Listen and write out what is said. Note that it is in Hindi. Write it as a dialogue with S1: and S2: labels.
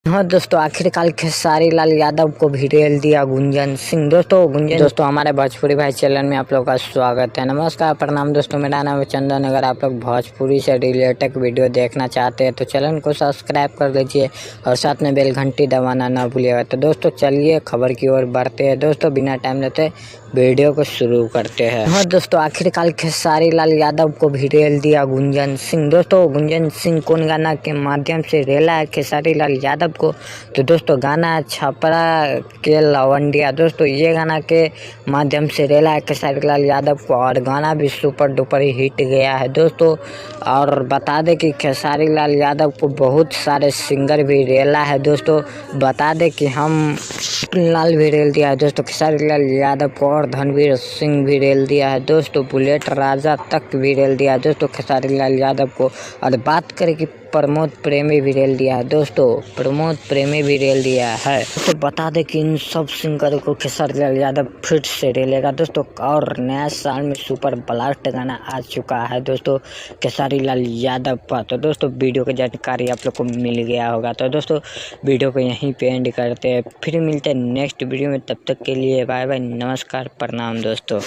S1: हाँ दोस्तों, आखिरकार खेसारी लाल यादव को भी रेल दिया गुंजन सिंह। दोस्तों हमारे भोजपुरी भाई चैनल में आप लोग का स्वागत है। नमस्कार, प्रणाम दोस्तों, मेरा नाम है चंदन। अगर आप लोग भोजपुरी से रिलेटेड वीडियो देखना चाहते हैं तो चैनल को सब्सक्राइब कर लीजिए और साथ में बेल घंटी दबाना ना भूलिएगा। तो दोस्तों चलिए खबर की ओर बढ़ते हैं। दोस्तों बिना टाइम लेते वीडियो को शुरू करते हैं। हाँ दोस्तों, आखिरकार खेसारी लाल यादव को भी रेल दिया गुंजन सिंह। दोस्तों गुंजन सिंह कौन गाना के माध्यम से रेला है खेसारी लाल यादव को? तो दोस्तों गाना है छपरा के लवंडिया। दोस्तों ये गाना के माध्यम से रेला है खेसारी लाल यादव को और गाना भी सुपर डुपर हिट गया है दोस्तों। और बता दें कि खेसारी लाल यादव को बहुत सारे सिंगर भी रेला है दोस्तों। बता दें कि हम लाल भी रेल दिया है दोस्तों खेसारी लाल यादव को, और धनवीर सिंह भी रेल दिया है दोस्तों। बुलेट राजा तक भी रेल दिया है दोस्तों खेसारी लाल यादव को। और बात करें कि प्रमोद प्रेमी भी रेल दिया है दोस्तों, प्रमोद प्रेमी भी रेल दिया है। तो बता दें कि इन सब सिंगरों को खेसारी लाल यादव फिर से रेलेगा दोस्तों। और नया साल में सुपर ब्लास्ट गाना आ चुका है दोस्तों खेसारी लाल यादव पर। तो दोस्तों वीडियो की जानकारी आप लोग को मिल गया होगा। तो दोस्तों वीडियो को यहीं पे एंड करते हैं, फिर मिलते हैं नेक्स्ट वीडियो में। तब तक के लिए बाय बाय, नमस्कार, प्रणाम दोस्तों।